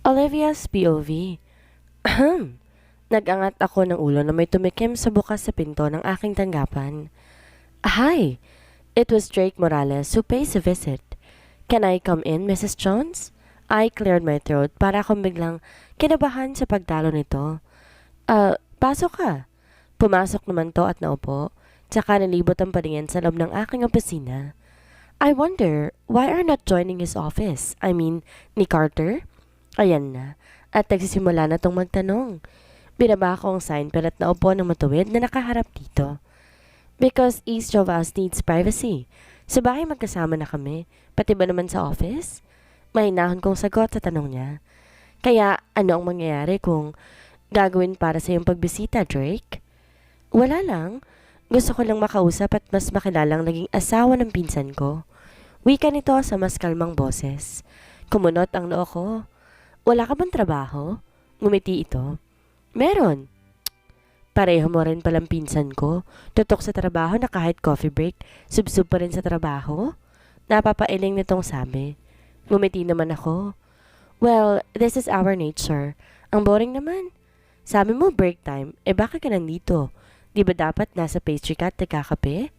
Olivia's POV. Ahem. Nag-angat ako ng ulo na may tumikim sa bukas sa pinto ng aking tanggapan. Hi! It was Drake Morales who pays a visit. Can I come in, Mrs. Jones? I cleared my throat para akong biglang kinabahan sa pagdalo nito. Pasok ka. Pumasok naman to at naupo, tsaka nalibot ang paningin sa loob ng aking opisina. I wonder, why are not joining his office? I mean, ni Carter? Ayan na, at nagsisimula na tong magtanong. Binaba ko ang sign at naupo ng matuwid na nakaharap dito. Because each of us needs privacy. Sa bahay magkasama na kami, pati ba naman sa office? Mahinahon kong sagot sa tanong niya. Kaya ano ang mangyayari kung gagawin para sa iyong pagbisita, Drake? Wala lang. Gusto ko lang makausap at mas makilalang naging asawa ng pinsan ko. Wika nito sa mas kalmang boses. Kumunot ang noo ko. Wala ka bang trabaho? Ngumiti ito. Meron. Pareho mo rin palang pinsan ko. Tutok sa trabaho na kahit coffee break, subsub pa rin sa trabaho. Napapailing nitong sabi. Ngumiti naman ako. Well, this is our nature. Ang boring naman. Sabi mo break time, bakit ka nandito? Di ba dapat nasa pastry ka at nagkakape?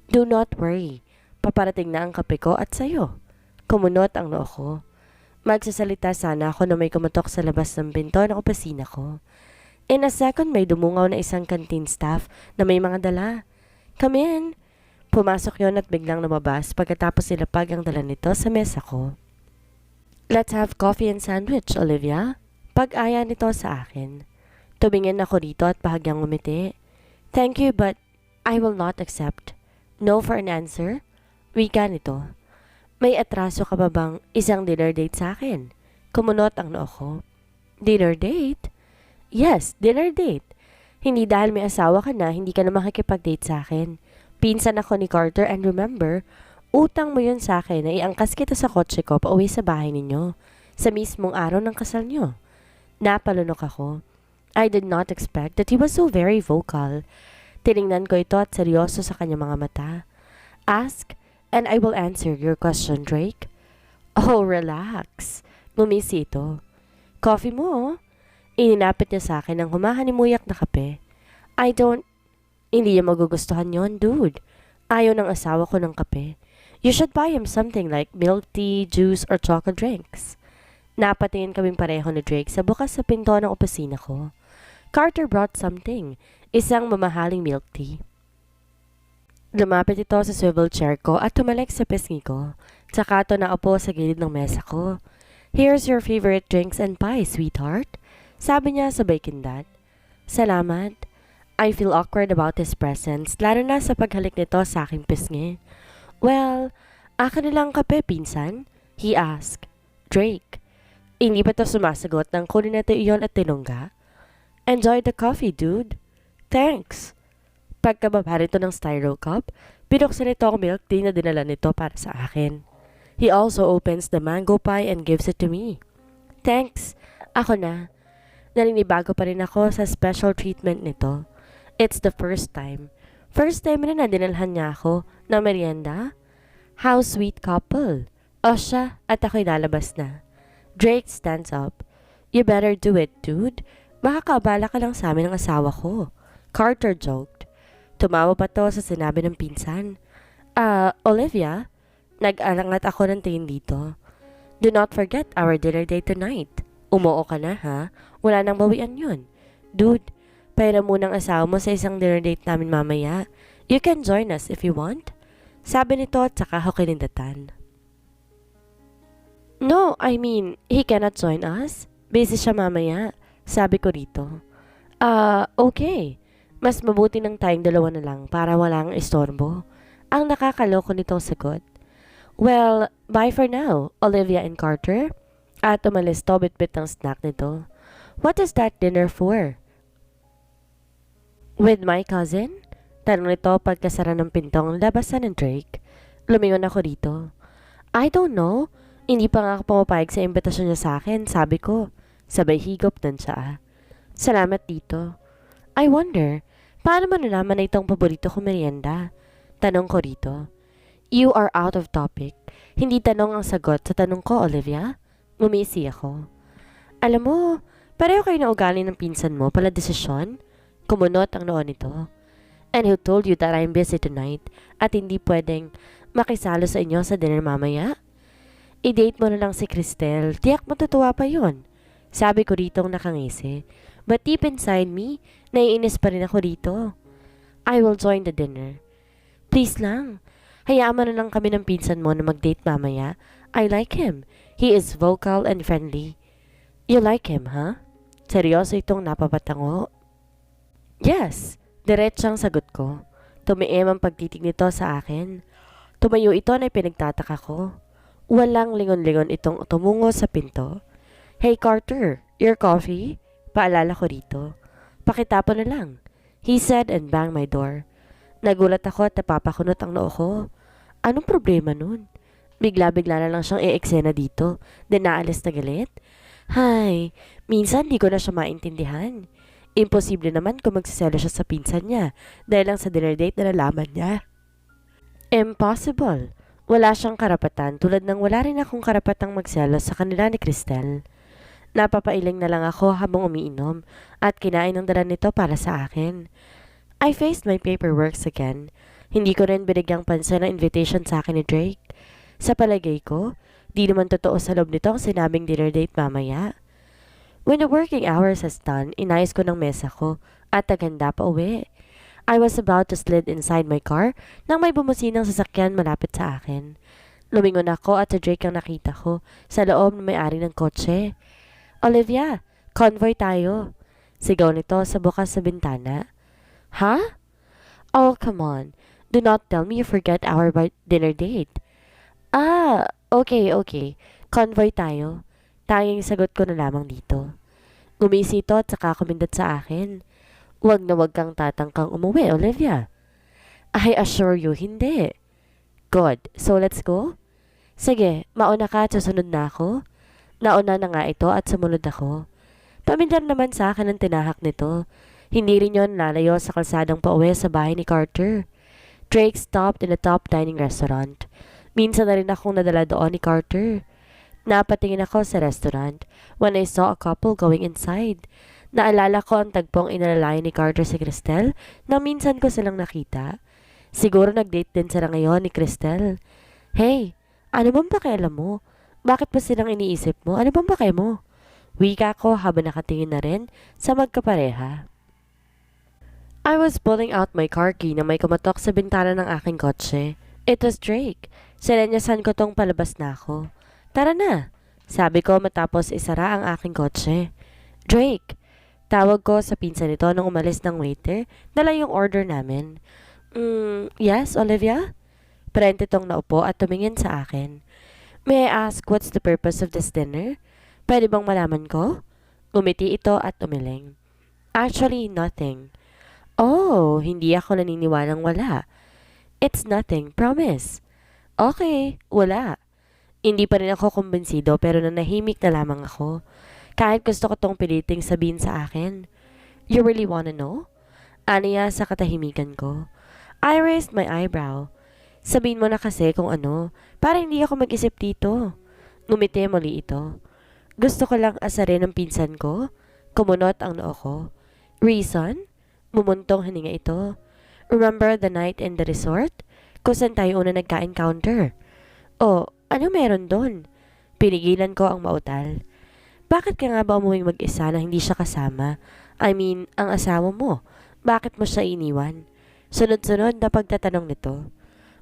Do not worry. Paparating na ang kape ko at sayo. Kumunot ang noo ko. Magsasalita sana ako na may kumatok sa labas ng pinto ng opisina ko. In a second may dumungaw na isang canteen staff na may mga dala. Come in. Pumasok yon at biglang lumabas pagkatapos silapag ang dala nito sa mesa ko. Let's have coffee and sandwich, Olivia. Pag-aya nito sa akin. Tumingin ako dito at bahagyang umiti. Thank you but I will not accept. No for an answer? Wika nito. May atraso ka ba bang isang dinner date sa akin? Kumunot ang noo ko. Dinner date? Yes, dinner date. Hindi dahil may asawa ka na, hindi ka na makikipag-date sa akin. Pinsan ako ni Carter and remember, utang mo yun sa akin na iangkas kita sa kotse ko pauwi sa bahay ninyo. Sa mismong araw ng kasal nyo. Napalunok ako. I did not expect that he was so very vocal. Tiningnan ko ito at seryoso sa kanyang mga mata. Ask, and I will answer your question, Drake. Oh, relax. Ngumisi ito. Coffee mo, oh. Ininapit niya sa akin ng humahanimuyak na kape. Hindi niya magugustuhan yon, dude. Ayaw ng asawa ko ng kape. You should buy him something like milk tea, juice, or chocolate drinks. Napatingin kaming pareho ni Drake sa bukas sa pinto ng opisina ko. Carter brought something, isang mamahaling milk tea. Lumapit ito sa swivel chair ko at tumalik sa pisngi ko. Tsaka ito naupo sa gilid ng mesa ko. Here's your favorite drinks and pie, sweetheart. Sabi niya sabay kindat. Salamat. I feel awkward about his presence, lalo na sa paghalik nito sa aking pisngi. Well, akin nilang kape, pinsan? He asked. Drake. Hindi pa to sumasagot ng kunin natin iyon at tinungga. Enjoy the coffee, dude. Thanks. Pagkababa nito ng styro cup, binuksan nito ang milk tea na dinala nito para sa akin. He also opens the mango pie and gives it to me. Thanks. Ako na. Naninibago pa rin ako sa special treatment nito. It's the first time. First time na dinalhan niya ako ng merienda. How sweet couple. O siya, at ako'y lalabas na. Drake stands up. You better do it, dude. Makakabala ka lang sa amin ng asawa ko. Carter joked. Tumawa pa to sa sinabi ng pinsan. Olivia? Nag-alangat ako ng tingin dito. Do not forget our dinner date tonight. Umuo ka na, ha? Wala nang bawian yun. Dude, pairam munang asawa mo sa isang dinner date namin mamaya. You can join us if you want. Sabi nito at saka ako kinindatan. No, I mean, he cannot join us. Busy siya mamaya. Sabi ko rito. Okay. Mas mabuti ng tayong dalawa na lang para walang istorbo. Ang nakakaloko nitong sagot. Well, bye for now, Olivia and Carter. At umalis to bit-bit ng snack nito. What is that dinner for? With my cousin? Tanong nito pagkasara ng pintong labasan ng Drake. Lumingon ako dito. I don't know. Hindi pa nga ako pumapayag sa imbitasyon niya sa akin, sabi ko. Sabay higop nun siya. Salamat dito. I wonder, paano man nalaman na itong paborito ko merienda? Tanong ko rito. You are out of topic. Hindi tanong ang sagot sa tanong ko, Olivia. Ngumisi ako. Alam mo, pareho kayo na ugali ng pinsan mo pala desisyon? Kumunot ang noon nito. And who told you that I'm busy tonight at hindi pwedeng makisalo sa inyo sa dinner mamaya? I-date mo na lang si Cristel, tiyak matutuwa pa yon. Sabi ko ritong nakangisi. But deep inside me, naiinis pa rin ako dito. I will join the dinner. Please lang. Hayaan mo na lang kami ng pinsan mo na mag-date mamaya. I like him. He is vocal and friendly. You like him, huh? Seryoso itong napapatango. Yes, diretsang sagot ko. Tumiim ang pagtitig nito sa akin. Tumayo ito na pinagtataka ko. Walang lingon-lingon itong tumungo sa pinto. Hey Carter, your coffee? Paalala ko rito. Pakitapon na lang. He said and banged my door. Nagulat ako at napapakunot ang noo ko. Anong problema nun? Bigla-bigla na lang siyang i-eksena dito. Then naalis na galit. Hay, minsan di ko na siya maintindihan. Imposible naman kung magsiselo siya sa pinsan niya dahil lang sa dinner date na nalaman niya. Impossible. Wala siyang karapatan tulad ng wala rin akong karapatang magselo sa kanila ni Cristel. Napapailing na lang ako habang umiinom at kinain ng dala nito para sa akin. I faced my paperwork again. Hindi ko rin binigyang pansin ang invitation sa akin ni Drake. Sa palagay ko, di naman totoo sa loob nito ang sinabing dinner date mamaya. When the working hours has done, inayos ko ng mesa ko at naghanda pa uwi. I was about to slid inside my car nang may bumusinang sasakyan malapit sa akin. Lumingon ako at si Drake ang nakita ko sa loob ng may-ari ng kotse. Olivia, convoy tayo. Sigaw nito sa bukas sa bintana. Ha? Oh, come on. Do not tell me you forget our dinner date. Ah, okay. Convoy tayo. Tanging sagot ko na lamang dito. Gumisi ito at saka kumindat sa akin. Huwag na huwag kang tatangkang umuwi, Olivia. I assure you, hindi. Good. So let's go? Sige, mauna ka at susunod na ako. Nauna na nga ito at sumunod ako. Pamilyar naman sa akin ang tinahak nito. Hindi rin yon lalayo sa kalsadang pauwi sa bahay ni Carter. Drake stopped in a top dining restaurant. Minsan na rin akong nadala doon ni Carter. Napatingin ako sa restaurant when I saw a couple going inside. Naalala ko ang tagpong inalalayan ni Carter si Cristel na minsan ko silang nakita. Siguro nag-date din sila ngayon ni Cristel. Hey, ano bang pakialam mo? Bakit pa silang iniisip mo? Ano bang pakialam mo? Wika ko habang nakatingin na rin sa magkapareha. I was pulling out my car key na may kumatok sa bintana ng aking kotse. It was Drake. Sinenyasan ko tong palabas na ako. Tara na, sabi ko matapos isara ang aking kotse. Drake, tawag ko sa pinsan nito nung umalis ng waiter, dala yung order namin. Yes, Olivia? Parente tong naupo at tumingin sa akin. May I ask what's the purpose of this dinner? Pwede bang malaman ko? Umiti ito at umiling. Actually, nothing. Oh, hindi ako naniniwalang wala. It's nothing, promise. Okay, wala. Hindi pa rin ako kumbinsido pero nanahimik na lamang ako. Kahit gusto ko tong piliting sabihin sa akin. You really wanna know? Aniya sa katahimikan ko. I raised my eyebrow. Sabihin mo na kasi kung ano, para hindi ako mag-isip dito. Ngumiti muli ito. Gusto ko lang asarin ang pinsan ko. Kumunot ang noo ko. Reason? Mumuntong hininga ito. Remember the night in the resort? Kung saan tayo una nagka-encounter? Oh, ano meron doon? Pinigilan ko ang mautal. Bakit ka nga ba umuwing mag-isa na hindi siya kasama? I mean, ang asawa mo. Bakit mo siya iniwan? Sunod-sunod na pagtatanong nito.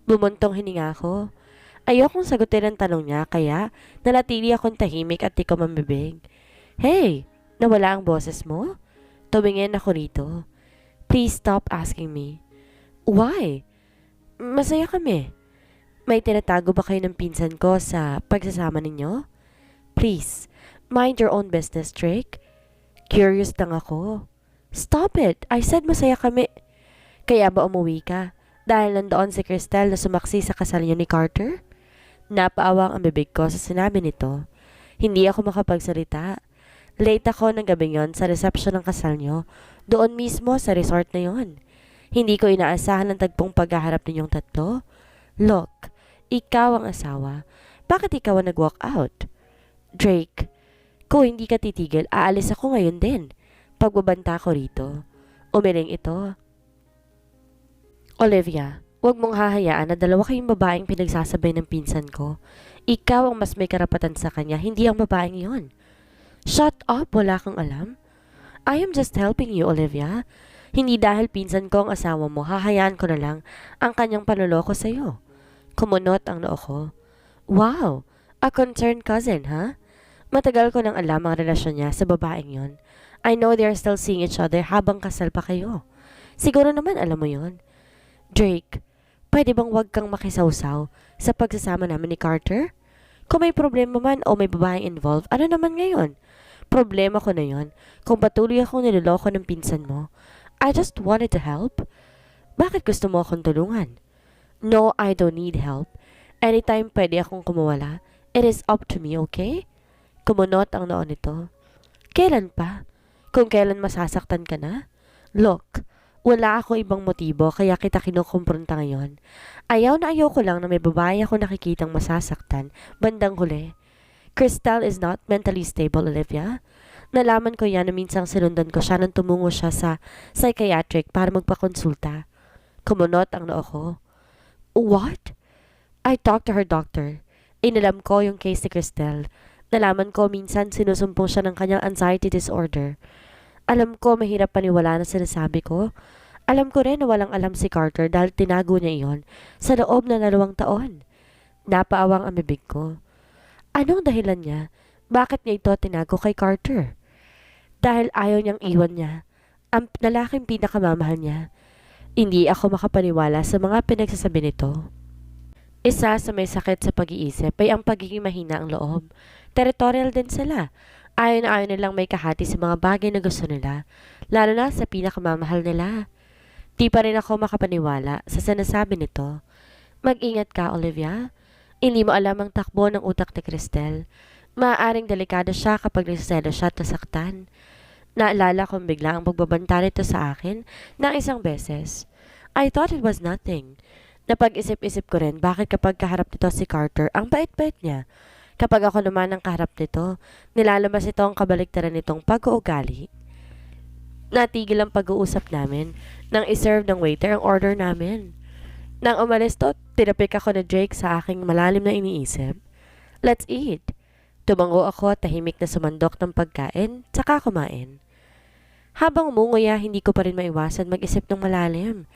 Bumuntong hininga ko. Ayokong sagutin ang tanong niya kaya nalatili akong tahimik at di ko mamibig. Hey, nawala ang boses mo? Tumingin ako rito. Please stop asking me. Why? Masaya kami. May tinatago ba kayo ng pinsan ko sa pagsasama ninyo? Please, mind your own business, Drake. Curious lang ako. Stop it! I said masaya kami. Kaya ba umuwi ka? Dahil nandoon si Cristel na sumaksi sa kasal niyo ni Carter? Napaawang ang bibig ko sa sinabi nito. Hindi ako makapagsalita. Late ako ng gabing yon sa reception ng kasal niyo. Doon mismo sa resort na yon. Hindi ko inaasahan ang tagpong paghaharap ninyong tatlo. Look, ikaw ang asawa. Bakit ikaw ang nag-walk out? Drake, Kung hindi ka titigil, aalis ako ngayon din. Pagbabanta ko rito. Umiling ito. Olivia, huwag mong hahayaan na dalawa kayong babaeng pinagsasabay ng pinsan ko. Ikaw ang mas may karapatan sa kanya, hindi ang babaeng yon. Shut up, wala kang alam. I am just helping you, Olivia. Hindi dahil pinsan ko ang asawa mo, hahayaan ko na lang ang kanyang panloloko sa'yo. Kumunot ang noo ko. Wow, a concerned cousin, ha? Matagal ko nang alam ang relasyon niya sa babaeng yon. I know they are still seeing each other habang kasal pa kayo. Siguro naman alam mo yon. Drake, pwede bang wag kang makisawsaw sa pagsasama namin ni Carter? Kung may problema man o may babaeng involved, ano naman ngayon? Problema ko na yon. Kung patuloy akong niloloko ng pinsan mo, I just wanted to help. Bakit gusto mo akong tulungan? No, I don't need help. Anytime pwede akong kumawala, it is up to me, okay? Kumunot ang noo nito. Kailan pa? Kung kailan masasaktan ka na? Look, wala ako ibang motibo kaya kita kinukumpronta ngayon. Ayaw na ayaw ko lang na may babae ako nakikitang masasaktan bandang huli. Crystal is not mentally stable, Olivia. Nalaman ko yan na minsang sinundan ko siya nang tumungo siya sa psychiatric para magpakonsulta. Kumunot ang noo ko. What? I talked to her doctor. Inalam ko yung case ni Crystal. Nalaman ko minsan sinusumpong siya ng kanyang anxiety disorder. Alam ko mahirap paniwala na sinasabi ko. Alam ko rin na walang alam si Carter dahil tinago niya iyon sa loob ng 2 taon. Napaawang ang bibig ko. Anong dahilan niya? Bakit niya ito tinago kay Carter? Dahil ayaw niyang iwan niya. Ang lalaking pinakamamahal niya. Hindi ako makapaniwala sa mga pinagsasabi nito. Isa sa may sakit sa pag-iisip ay ang pagiging mahina ang loob. Territorial din sila. Ayaw na ayaw nilang may kahati sa mga bagay na gusto nila, lalo na sa pinakamamahal nila. Di pa rin ako makapaniwala sa sinasabi nito. Mag-ingat ka, Olivia. Hindi mo alam ang takbo ng utak ni Cristel. Maaaring delikado siya kapag nagsaselo siya at nasaktan. Naalala kong bigla ang pagbabanta nito sa akin ng 1 beses. I thought it was nothing. Napag-isip-isip ko rin bakit kapag kaharap nito si Carter, ang bait-bait niya. Kapag ako naman ang kaharap nito, nilalabas ito ang kabaliktaran nitong pag-uugali. Natigil ang pag-uusap namin nang iserve ng waiter ang order namin. Nang umalis to, tinapik ako na Jake sa aking malalim na iniisip. Let's eat. Tumango ako at tahimik na sumandok ng pagkain, tsaka kumain. Habang umunguya, hindi ko pa rin maiwasan mag-isip ng malalim.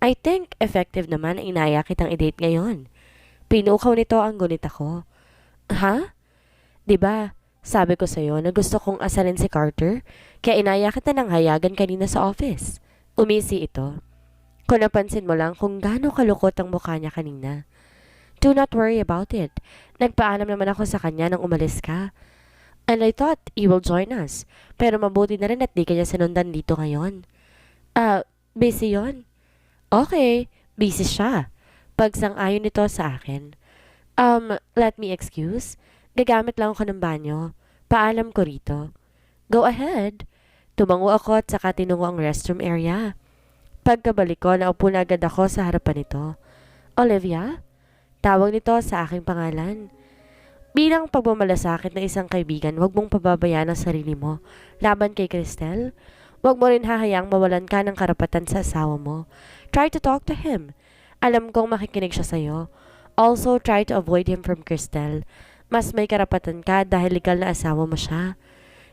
I think effective naman ang inaya kitang i-date ngayon. Pinukaw nito ang gunit ako. Ha? Diba, sabi ko sa'yo na gusto kong asalin si Carter, kaya inaya kita ng hayagan kanina sa office. Umisi ito. Kung napansin mo lang kung gaano kalukot ang mukha niya kanina. Do not worry about it. Nagpaalam naman ako sa kanya nang umalis ka. And I thought he will join us. Pero mabuti na rin at di kanya sinundan dito ngayon. Busy yon? Okay, busy siya. Pagsang-ayon nito sa akin. Let me excuse. Gagamit lang ako ng banyo. Paalam ko rito. Go ahead. Tumango ako at saka tinungo ang restroom area. Pagkabalik ko, naupo na agad ako sa harapan nito. Olivia? Tawag nito sa aking pangalan. Bilang pagmamalasakit ng isang kaibigan, huwag mong pababayaan ang sarili mo. Laban kay Cristel, huwag mo rin hahayang mawalan ka ng karapatan sa asawa mo. Try to talk to him. Alam kong makikinig siya sa'yo. Also, try to avoid him from Cristel. Mas may karapatan ka dahil legal na asawa mo siya.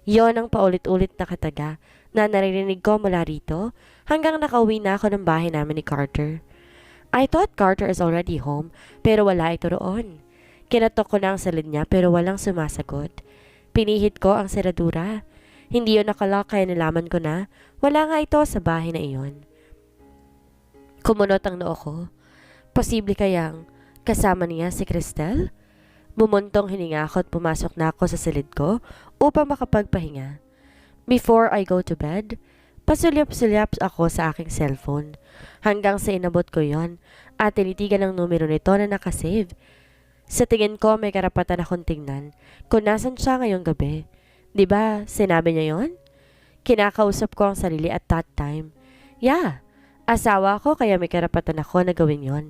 Yon ang paulit-ulit na kataga na naririnig ko mula rito hanggang nakauwi na ako ng bahay namin ni Carter. I thought Carter is already home pero wala ito roon. Kinatok ko na ang salid niya pero walang sumasagot. Pinihit ko ang seradura. Hindi yun nakalock kaya nalaman ko na wala nga ito sa bahay na iyon. Kumunot ang noo ko. Posible kayang kasama niya si Cristel? Bumuntong hininga ako at pumasok na ako sa silid ko upang makapagpahinga. Before I go to bed, pasulyap-sulyap ako sa aking cellphone hanggang sa inabot ko yon at tinitigan ang numero nito na nakasave. Sa tingin ko may karapatan akong tingnan kung nasan siya ngayong gabi. Diba sinabi niya yon? Kinakausap ko ang sarili at that time. Yeah, asawa ko kaya may karapatan ako na gawin yon.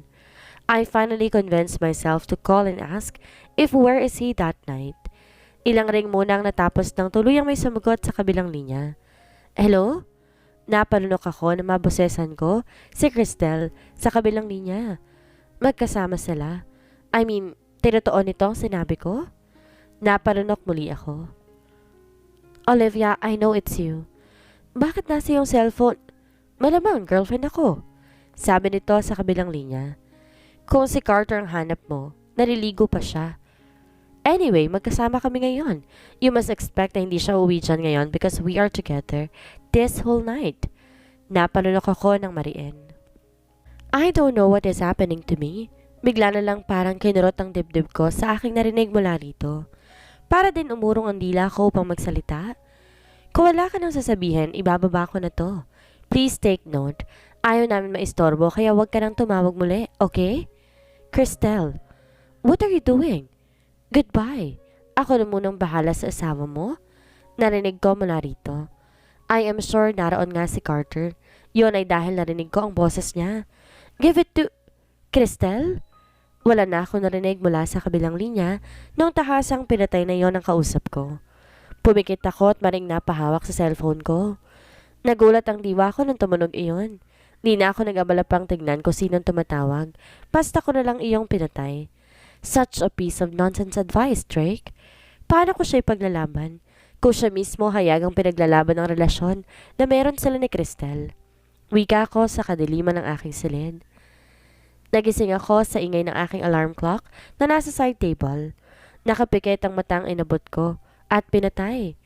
I finally convinced myself to call and ask if where is he that night. Ilang ring muna ang natapos nang tuluyang may sumagot sa kabilang linya. Hello? Napalunok ako na mabosesan ko si Cristel sa kabilang linya. Magkasama sila. I mean, tinotoo nito ang sinabi ko? Napalunok muli ako. Olivia, I know it's you. Bakit nasa iyong cellphone? Malamang, girlfriend ako. Sabi nito sa kabilang linya. Kung si Carter ang hanap mo, naliligo pa siya. Anyway, magkasama kami ngayon. You must expect na hindi siya uwi dyan ngayon because we are together this whole night. Napalunok ako ng mariin. I don't know what is happening to me. Bigla na lang parang kinurot ang dibdib ko sa aking narinig mula rito. Para din umurong ang dila ko upang magsalita. Kung wala ka nang sasabihin, ibababa ko na to. Please take note. Ayaw namin maistorbo kaya wag ka nang tumawag muli, okay? Cristel, what are you doing? Goodbye. Ako na munang bahala sa asawa mo. Narinig ko mula rito. I am sure naroon nga si Carter. Yun ay dahil narinig ko ang boses niya. Give it to... Cristel? Wala na ako narinig mula sa kabilang linya nung tahasang pinatay na yon ang kausap ko. Pumikit ako at maring napahawak sa cellphone ko. Nagulat ang diwa ko nang tumunog iyon. Di na ako nag-abala pang tignan kung sinong tumatawag. Basta ko na lang iyong pinatay. Such a piece of nonsense advice, Drake. Paano ko siya ipaglalaban? Kung siya mismo hayagang pinaglalaban ng relasyon na meron sila ni Cristel. Wika ko sa kadiliman ng aking silid. Nagising ako sa ingay ng aking alarm clock na nasa side table. Nakapikit ang matang inabot ko at pinatay.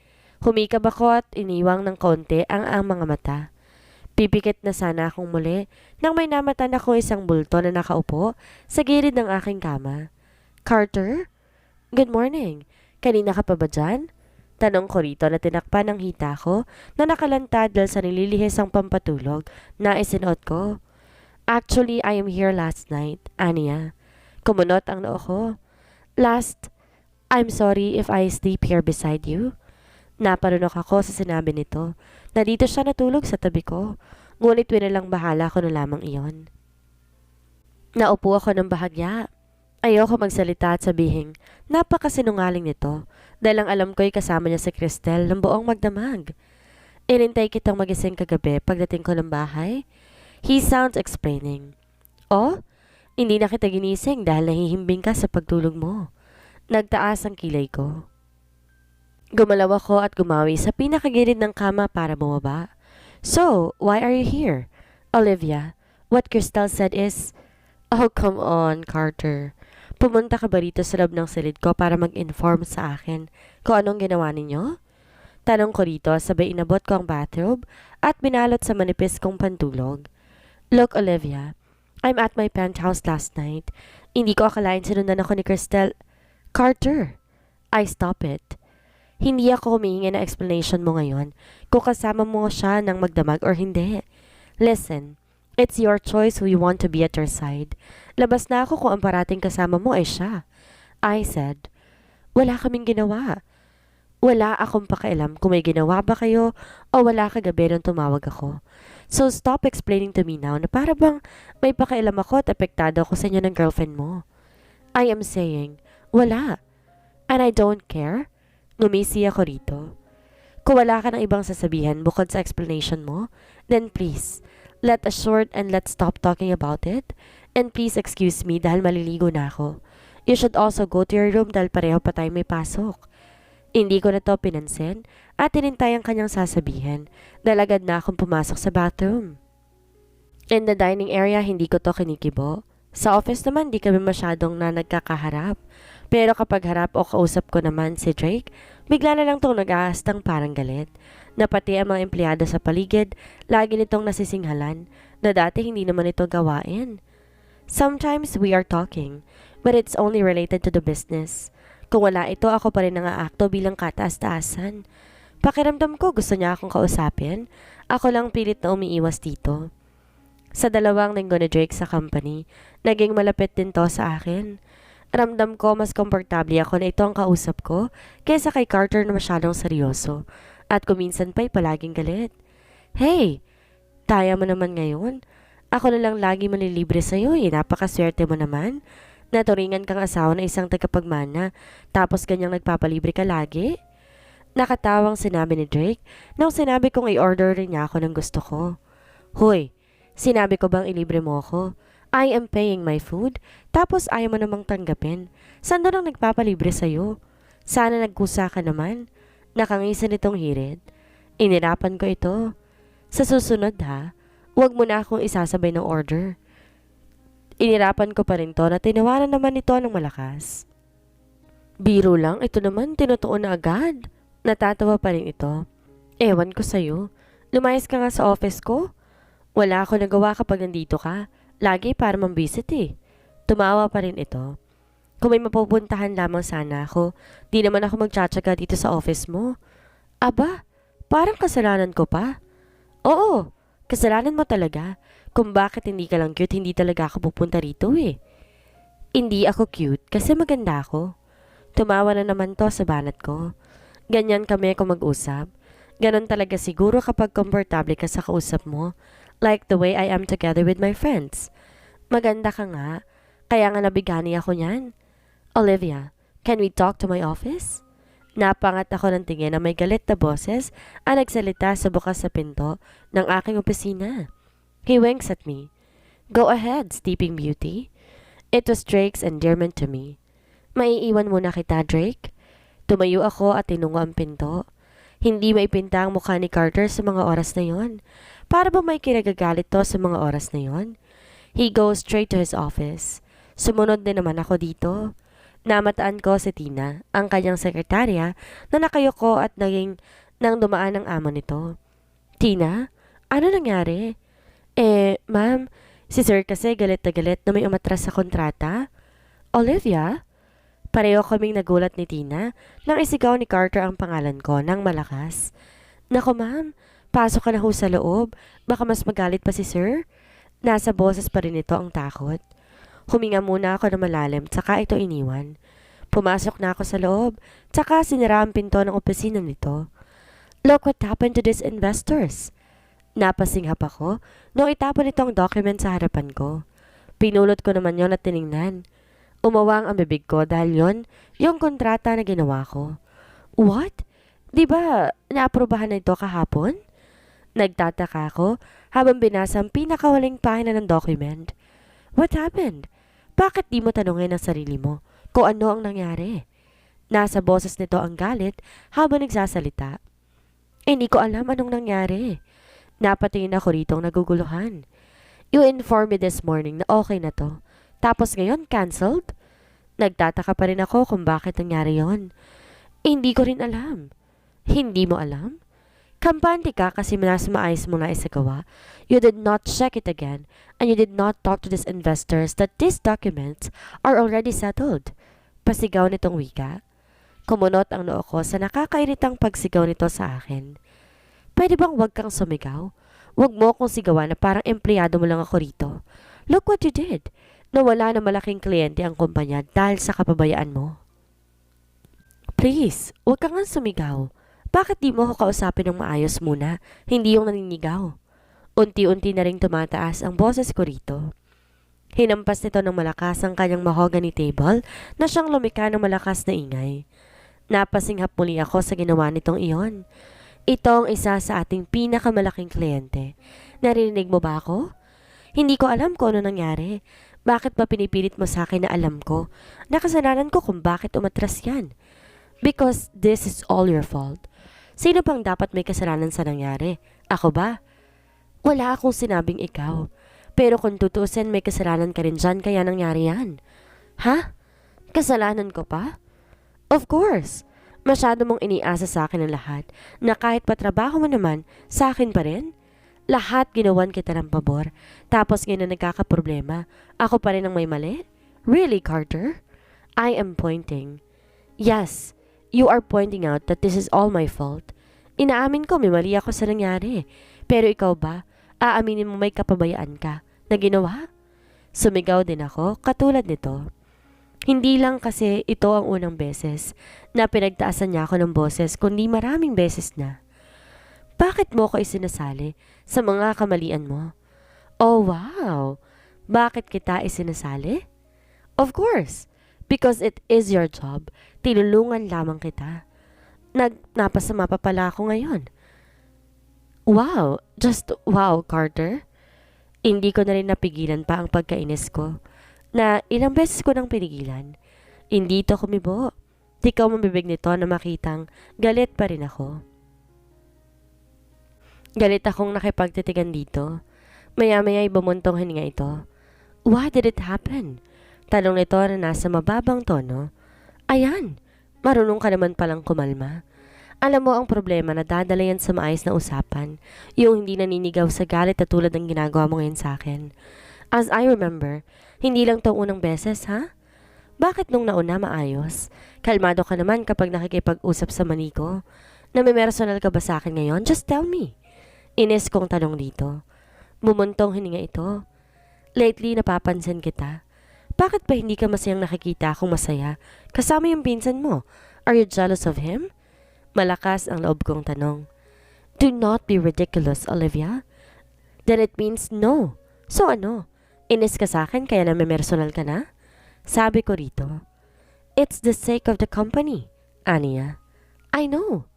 Humikab ako at iniwang ng konti ang mga mata. Pipikit na sana akong muli nang may namatan ako isang bulto na nakaupo sa gilid ng aking kama. Carter? Good morning. Kanina ka pa ba dyan? Tanong ko rito na tinakpan ng hita ko na nakalantad dahil sa nililihis ang pampatulog na isinuot ko. Actually, I am here last night, Anya. Kumunot ang noo ko. I'm sorry if I sleep here beside you. Naparunok ako sa sinabi nito na dito siya natulog sa tabi ko. Ngunit winalang bahala ko na lamang iyon. Naupo ako ng bahagya. Ayoko magsalita at sabihin, napakasinungaling nito dahil ang alam ko'y kasama niya si Cristel ng buong magdamag. Inintay kitang magising kagabi pagdating ko ng bahay. He sounds explaining. Oh, hindi na kita ginising dahil nahihimbing ka sa pagtulog mo. Nagtaas ang kilay ko. Gumalaw ako at gumawi sa pinakagilid ng kama para bumaba. So, why are you here? Olivia, what Cristel said is... Oh, come on, Carter. Pumunta ka ba rito sa loob ng silid ko para mag-inform sa akin kung anong ginawa ninyo? Tanong ko rito sabay inabot ko ang bathrobe at binalot sa manipis kong pantulog. Look, Olivia, I'm at my penthouse last night. Hindi ko akalain sinundan ako ni Cristel. Carter, I stop it. Hindi ako humihingi ng explanation mo ngayon kung kasama mo siya ng magdamag or hindi. Listen, it's your choice who you want to be at your side. Labas na ako kung ang parating kasama mo ay siya. I said, wala kaming ginawa. Wala akong pakialam kung may ginawa ba kayo o wala kagabi nung tumawag ako. So stop explaining to me now na para bang may pakialam ako at apektado ako sa inyo ng girlfriend mo. I am saying, wala. And I don't care. Ngumisi ako rito. Kung wala ka ng ibang sasabihan bukod sa explanation mo, then please, let us short and let's stop talking about it. And please excuse me dahil maliligo na ako. You should also go to your room dahil pareho pa tayo may pasok. Hindi ko na to pinansin at tinintay ang kanyang sasabihin dahil agad na akong pumasok sa bathroom. In the dining area, hindi ko to kinikibo. Sa office naman, di kami masyadong na nagkakaharap. Pero kapag harap o kausap ko naman si Drake, bigla na lang tong nag-aastang parang galit. Na pati ang mga empleyado sa paligid, lagi nitong nasisinghalan na dati hindi naman ito gawain. Sometimes we are talking, but it's only related to the business. Kung wala ito, ako pa rin nangaakto bilang kataas-taasan. Pakiramdam ko gusto niya akong kausapin. Ako lang pilit na umiiwas dito. Sa 2 linggo ni Drake sa company, naging malapit din to sa akin. Ramdam ko mas komportable ako na ito ang kausap ko kaysa kay Carter na masyadong seryoso at kuminsan pa'y palaging galit. Hey, taya mo naman ngayon. Ako na lang lagi manlilibre sa'yo eh, napakaswerte mo naman. Naturingan kang asawa ng isang tagapagmana, tapos ganyang nagpapalibre ka lagi? Nakatawang sinabi ni Drake nang sinabi kong i-order rin niya ako ng gusto ko. Hoy, sinabi ko bang ilibre mo ako? I am paying my food, tapos ayaw mo namang tanggapin. Saan doon ang nagpapalibre sa'yo? Sana nagkusa ka naman. Nakangisa nitong hirit. Inirapan ko ito. Sa susunod ha, huwag mo na akong isasabay ng order. Inirapan ko pa rin to na tinawanan naman ito ng malakas. Biro lang, ito naman tinutuon na agad. Natatawa pa rin ito. Ewan ko sa'yo. Lumayas ka nga sa office ko. Wala ako nagawa kapag nandito ka. Lagi para mambisit eh. Tumawa pa rin ito. Kung may mapupuntahan lamang sana ako, di naman ako magtsatsaga dito sa office mo. Aba, parang kasalanan ko pa. Oo, kasalanan mo talaga. Kung bakit hindi ka lang cute, hindi talaga ako pupunta rito eh. Hindi ako cute kasi maganda ako. Tumawa na naman to sa banat ko. Ganyan kami kung mag-usap. Ganon talaga siguro kapag komportable ka sa kausap mo. Like the way I am together with my friends. Maganda ka nga. Kaya nga nabigani ako niyan. Olivia, can we talk to my office? Napangat ako ng tingin na may galit na boses ang nagsalita sa bukas sa pinto ng aking opisina. He winks at me. Go ahead, Sleeping Beauty. It was Drake's endearment to me. Maiiwan muna kita, Drake. Tumayo ako at tinungo ang pinto. Hindi maipinta ang mukha ni Carter sa mga oras na yon. Para ba may kinagagalit to sa mga oras na yon? He goes straight to his office. Sumunod din naman ako dito. Namataan ko si Tina, ang kanyang sekretarya, na nakayuko at nang dumaan ang amo nito. Tina, ano nangyari? Ma'am, si Sir kasi galit na may umatras sa kontrata. Olivia? Pareho kaming nagulat ni Tina nang isigaw ni Carter ang pangalan ko ng malakas. Nako ma'am, pasok ka na ho sa loob. Baka mas magalit pa si Sir. Nasa boses pa rin ito ang takot. Huminga muna ako na malalim, tsaka ito iniwan. Pumasok na ako sa loob, tsaka sinara ang pinto ng opisina nito. Look what happened to these investors. Napasinghap ako nung itapon itong document sa harapan ko. Pinulot ko naman yon at tiningnan. Umawang ang bibig ko dahil yon yung kontrata na ginawa ko. What? Di ba naaprobahan na ito kahapon? Nagtataka ako habang binasa ang pinakawaling pahina ng document. What happened? Bakit di mo tanungin ang sarili mo kung ano ang nangyari? Nasa boses nito ang galit habang nagsasalita. Hindi ko alam anong nangyari. Napatingin ako ritong naguguluhan. You informed me this morning na okay na to. Tapos ngayon, cancelled? Nagtataka pa rin ako kung bakit nangyari yon. Hindi ko rin alam. Hindi mo alam? Kampante ka kasi mas maayos mo na isagawa. You did not check it again, and you did not talk to these investors that these documents are already settled. Pasigaw nitong wika. Kumunot ang noo ko sa nakakairitang pagsigaw nito sa akin. Pwede bang wag kang sumigaw? Wag mo akong sigawan na parang empleyado mo lang ako rito. Look what you did. Nawala na malaking kliyente ang kumpanya dahil sa kapabayaan mo. Please, wag kang nga sumigaw. Bakit di mo ako kausapin ng maayos muna, hindi yung naninigaw? Unti-unti na ring tumataas ang boses ko rito. Hinampas nito ng malakas ang kanyang mahogany table na siyang lumika ng malakas na ingay. Napasinghap muli ako sa ginawa nitong iyon. Ito ang isa sa ating pinakamalaking kliyente. Narinig mo ba ako? Hindi ko alam kung ano nangyari. Bakit ba pinipilit mo sa akin na alam ko? Nakasalanan ko kung bakit umatras yan. Because this is all your fault. Sino pang dapat may kasalanan sa nangyari? Ako ba? Wala akong sinabing ikaw. Pero kung tutuusin may kasalanan ka rin dyan kaya nangyari yan. Ha? Kasalanan ko pa? Of course. Masyado mong iniasa sa akin ang lahat na kahit patrabaho mo naman, sa akin pa rin. Lahat ginawan kita ng pabor. Tapos ngayon na nagkakaproblema, ako pa rin ang may mali? Really, Carter? I am pointing. Yes, you are pointing out that this is all my fault. Inaamin ko may mali ako sa nangyari. Pero ikaw ba, aaminin mo may kapabayaan ka na ginawa? Sumigaw din ako katulad nito. Hindi lang kasi ito ang unang beses na pinagtaasan niya ako ng boses kundi maraming beses na. Bakit mo ko isinasali sa mga kamalian mo? Oh wow! Bakit kita isinasali? Of course, because it is your job. Tinulungan lamang kita. Napasama pa pala ako ngayon. Wow, just wow, Carter. Hindi ko na rin napigilan pa ang pagkainis ko na ilang beses ko nang pinigilan. Hindi to kumibo. Di ka mabibig nito na makitang galit pa rin ako. Galit akong nakipagtitigan dito. Maya-maya'y bumuntong hininga ito. Why did it happen? Tanong nito na nasa mababang tono. Ayan, marunong ka naman palang kumalma. Alam mo ang problema na dadala yan sa maayos na usapan, yung hindi naninigaw sa galit na tulad ng ginagawa mo ngayon sa akin. As I remember, hindi lang tong unang beses, ha? Bakit nung nauna maayos? Kalmado ka naman kapag nakikipag-usap sa maniko. Namimersonal ka ba sa akin ngayon? Just tell me. Inis kong tanong dito. Mumuntong hininga ito. Lately, napapansin kita. Bakit ba hindi ka masayang nakikita akong masaya kasama yung pinsan mo? Are you jealous of him? Malakas ang loob kong tanong. Do not be ridiculous, Olivia. Then it means no. So ano? Inis ka sa akin kaya namimersonal ka na? Sabi ko rito. It's the sake of the company, Anya. I know.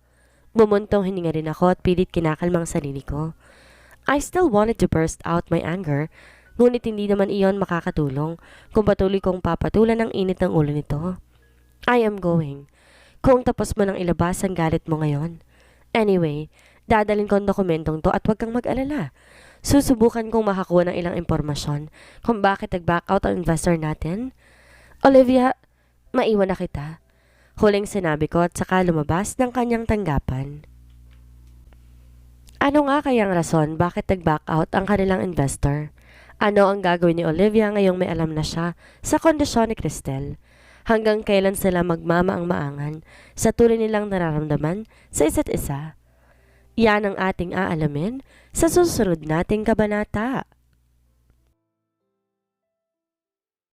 Bumuntong hininga rin ako at pilit kinakalmang sarili ko. I still wanted to burst out my anger, ngunit hindi naman iyon makakatulong kung patuloy kong papatulan ang init ng ulo nito. I am going. Kung tapos mo nang ilabas ang galit mo ngayon. Anyway, dadalhin ko ang dokumentong to at huwag kang mag-alala. Susubukan kong makakuha ng ilang impormasyon kung bakit nag-back out ang investor natin. Olivia, maiwan na kita. Huling sinabi ko at saka lumabas ng kanyang tanggapan. Ano nga kayang rason bakit nag-back out ang kanilang investor? Ano ang gagawin ni Olivia ngayong may alam na siya sa kondisyon ni Cristel? Hanggang kailan sila magmamaang-maangan sa tuloy nilang nararamdaman sa isa't isa? Yan ang ating aalamin sa susunod nating kabanata.